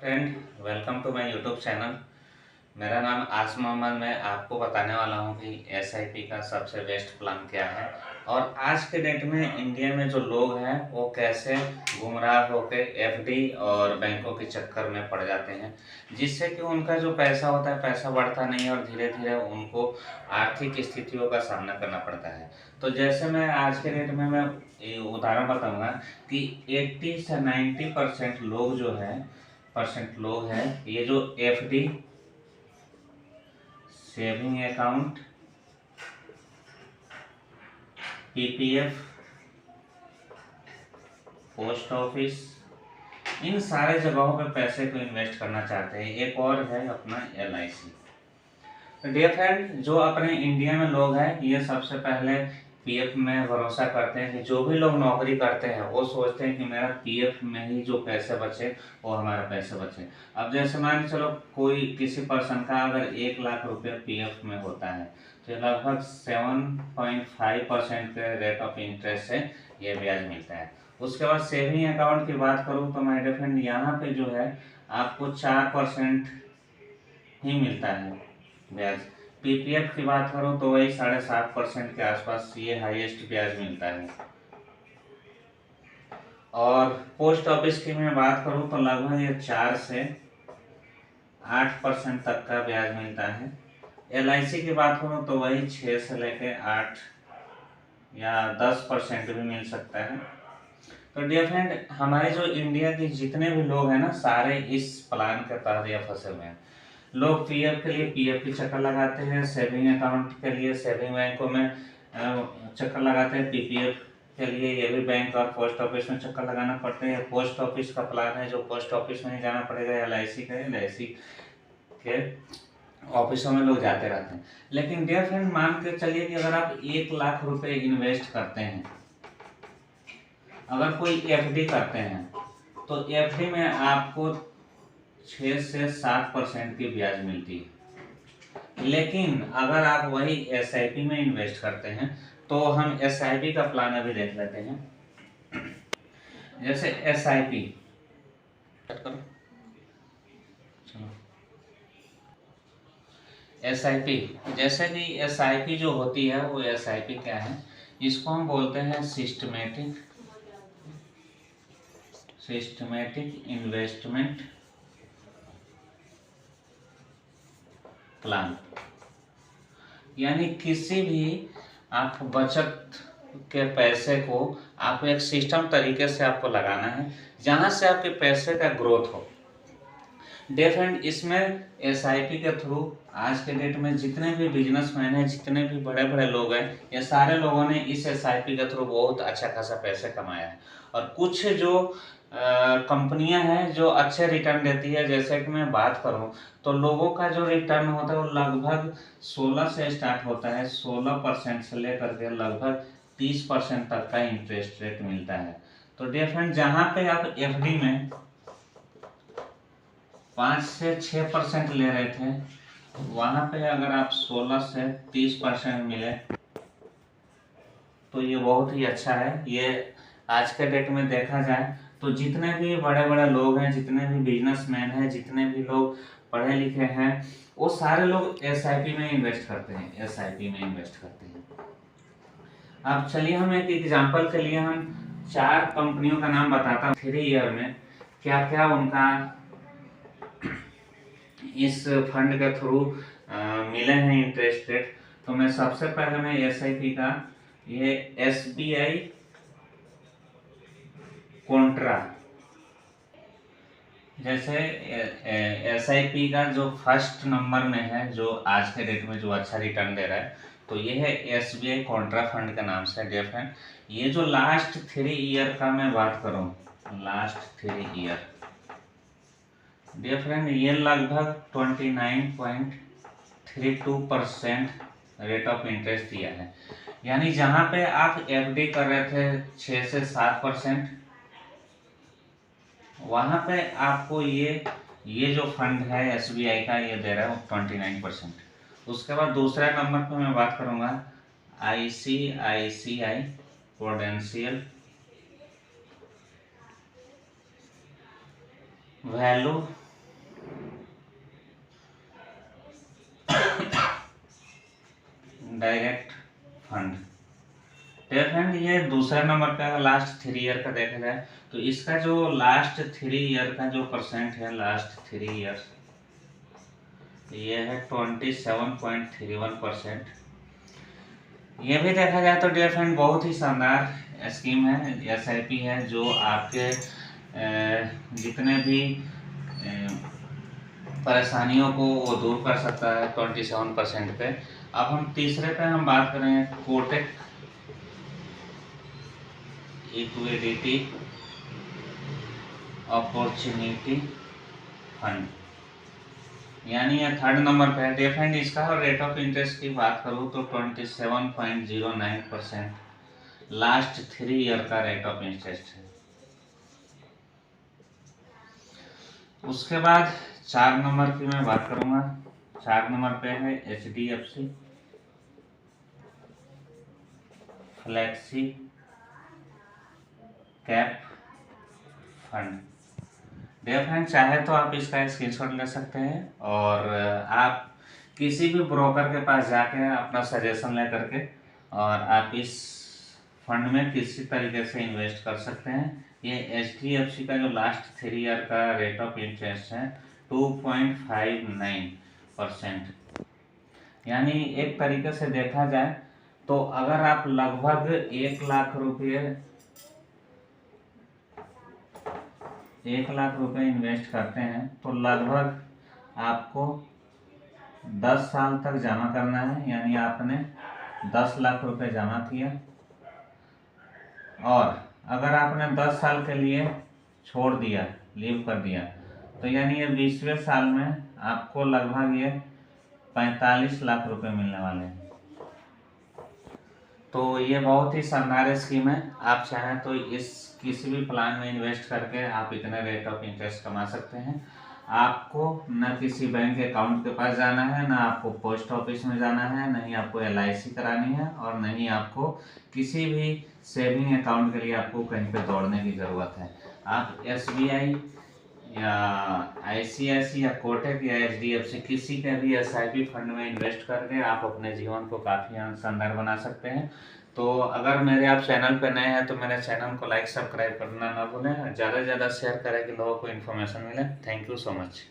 Friend, welcome to my YouTube channel. मेरा नाम आसिम मोहम्मद। मैं आपको बताने वाला हूं कि एसआईपी का सबसे बेस्ट प्लान क्या है और आज के डेट में इंडिया में जो लोग हैं वो कैसे गुमराह होकर एफडी और बैंकों के चक्कर में पड़ जाते हैं, जिससे कि उनका जो पैसा होता है पैसा बढ़ता नहीं है और धीरे धीरे उनको आर्थिक स्थितियों का सामना करना पड़ता है। तो जैसे मैं आज के डेट में मैं ये उदाहरण बताऊंगा कि 80 से 90% लोग जो है ये जो FD, saving account, PPF, post office, इन सारे जगहों पे पैसे को इन्वेस्ट करना चाहते हैं। एक और है अपना एलआईसी। तो डियर फ्रेंड, जो अपने इंडिया में लोग हैं ये सबसे पहले पीएफ में भरोसा करते हैं कि जो भी लोग नौकरी करते हैं वो सोचते हैं कि मेरा पीएफ में ही जो पैसे बचे वो हमारा पैसे बचे। अब जैसे मान के चलो कोई किसी पर्सन का अगर 1 लाख रुपये पीएफ में होता है तो लगभग 7.5% के रेट ऑफ इंटरेस्ट से ये ब्याज मिलता है। उसके बाद सेविंग अकाउंट की बात करूँ तो माय डियर फ्रेंड यहाँ पे जो है आपको 4% ही मिलता है ब्याज। पीपीएफ की बात करूं तो वही 7.5% के आसपास ये हाईएस्ट ब्याज मिलता है। और पोस्ट ऑफिस की मैं बात करूं तो लगभग ये 4 से 8% तक का ब्याज मिलता है। एलआईसी की बात करूं तो वही 6 से लेके 8 या 10% भी मिल सकता है। तो डियर फ्रेंड, हमारे जो इंडिया के जितने भी लोग हैं ना सारे इस प्लान के तहत ये फंसे हुए हैं। लोग पीएफ के लिए पीएफ की चक्कर लगाते हैं, सेविंग अकाउंट के लिए सेविंग बैंकों में चक्कर लगाते हैं, पीपीएफ के लिए ये भी बैंक और पोस्ट ऑफिस में चक्कर लगाना पड़ता है। पोस्ट ऑफिस का प्लान है जो पोस्ट ऑफिस में ही जाना पड़ेगा। एलआईसी के ऑफिसों में लोग जाते रहते हैं। लेकिन डियर फ्रेंड, मान के चलिए कि अगर आप 1 लाख रुपए इन्वेस्ट करते हैं, अगर कोई एफडी करते हैं तो एफडी में आपको 6 से 7% की ब्याज मिलती है। लेकिन अगर आप वही एसआईपी में इन्वेस्ट करते हैं तो हम एसआईपी का प्लान अभी देख लेते हैं। जैसे एसआईपी एसआईपी जैसे कि एसआईपी जो होती है वो एसआईपी क्या है, इसको हम बोलते हैं सिस्टमेटिक इन्वेस्टमेंट प्लान। यानी किसी भी आप बचत के पैसे को आपको एक सिस्टम तरीके से आपको लगाना है जहां से आपके पैसे का ग्रोथ हो। डिफरेंट इसमें एसआईपी के थ्रू आज के डेट में जितने भी बिजनेसमैन हैं, जितने भी बड़े बड़े लोग हैं, ये सारे लोगों ने इस एसआईपी के थ्रू बहुत अच्छा खासा पैसे कमाया है। और कुछ जो कंपनियां हैं जो अच्छे रिटर्न देती है, जैसे कि मैं बात करूं तो लोगों का जो रिटर्न होता है वो लगभग 16 से स्टार्ट होता है। 16% से लेकर के लगभग 30% तक का इंटरेस्ट रेट मिलता है। तो डिफरेंट जहां पे आप एफडी में 5 से 6% ले रहे थे, वहां पे अगर आप 16 से 30% मिले तो ये बहुत ही अच्छा है। ये आज के डेट में देखा जाए तो जितने भी बड़े बड़े लोग हैं, जितने भी बिजनेसमैन हैं, जितने भी लोग पढ़े लिखे हैं, वो सारे लोग एसआईपी में इन्वेस्ट करते हैं। अब चलिए हम एक एग्जांपल के लिए हम 4 कंपनियों का नाम बताता हूँ। 3 ईयर में क्या क्या उनका इस फंड के थ्रू मिले हैं इंटरेस्ट रेट। तो मैं सबसे पहले मैं एसआईपी का ये एसबीआई कॉन्ट्रा, जैसे एसआईपी का जो फर्स्ट नंबर में है जो आज के डेट में जो अच्छा रिटर्न दे रहा है तो ये है एसबीआई कॉन्ट्रा फंड के नाम से। डिफरेंट ये जो लास्ट 3 ईयर का मैं बात करूं, लास्ट 3 ईयर डिफरेंट ये लगभग 29.32% रेट ऑफ इंटरेस्ट दिया है। यानी जहां पे आप एफडी कर रहे थे 6 से 7%, वहां पे आपको ये जो फंड है एसबीआई का ये दे रहा है 29%। उसके बाद दूसरे नंबर पे मैं बात करूंगा ICICI Prudential value direct fund. Dear friend, ये दूसरा नंबर पे अगर लास्ट 3 ईयर का देखा जाए तो इसका जो लास्ट 3 ईयर का जो परसेंट है लास्ट 3 ईयर्स, ये है 27.31%। ये भी देखा जाए तो डियर फ्रेंड बहुत ही शानदार स्कीम है, SIP है, जो आपके जितने भी परेशानियों को वो दूर कर सकता है 27% पे। अब हम तीसरे पे हम बात करें कोटक इक्विटी अपॉर्चुनिटी फंड, यानी ये थर्ड नंबर पे है। डियर फ्रेंड, इसका रेट ऑफ इंटरेस्ट की बात करूँ तो 27.09% लास्ट 3 ईयर का रेट ऑफ इंटरेस्ट है। उसके बाद 4 नंबर की मैं बात करूंगा। 4 नंबर पे है HDFC flexi cap fund. Dear friend, चाहे तो आप इसका स्क्रीनशॉट ले सकते हैं और आप किसी भी ब्रोकर के पास जाके अपना सजेशन ले करके और आप इस फंड में किसी तरीके से इन्वेस्ट कर सकते हैं। ये HDFC का जो लास्ट 3 ईयर का रेट ऑफ इंटरेस्ट है 2.59%। यानी एक तरीके से देखा जाए तो अगर आप लगभग 1 लाख रुपए इन्वेस्ट करते हैं तो लगभग आपको 10 साल तक जमा करना है। यानी आपने 10 लाख रुपए जमा किया और अगर आपने 10 साल के लिए छोड़ दिया, लीव कर दिया, तो यानी ये 20वें साल में आपको लगभग ये 45 लाख रुपए मिलने वाले हैं। तो ये बहुत ही शानदार स्कीम है। आप चाहें तो इस किसी भी प्लान में इन्वेस्ट करके आप इतने रेट ऑफ इंटरेस्ट कमा सकते हैं। आपको न किसी बैंक अकाउंट के पास जाना है, न आपको पोस्ट ऑफिस में जाना है, नहीं आपको LIC करानी है और नहीं आपको किसी भी सेविंग अकाउंट के लिए आपको कहीं पे दौड़ने की ज़रूरत है। आप SBI या ICICI या कोटक या HDFC किसी के भी SIP फंड में इन्वेस्ट करके आप अपने जीवन को काफ़ी शानदार बना सकते हैं। तो अगर मेरे आप चैनल पे नए हैं तो मेरे चैनल को लाइक सब्सक्राइब करना ना भूलें, ज़्यादा से ज़्यादा शेयर करें कि लोगों को इन्फॉर्मेशन मिले। Thank you so much.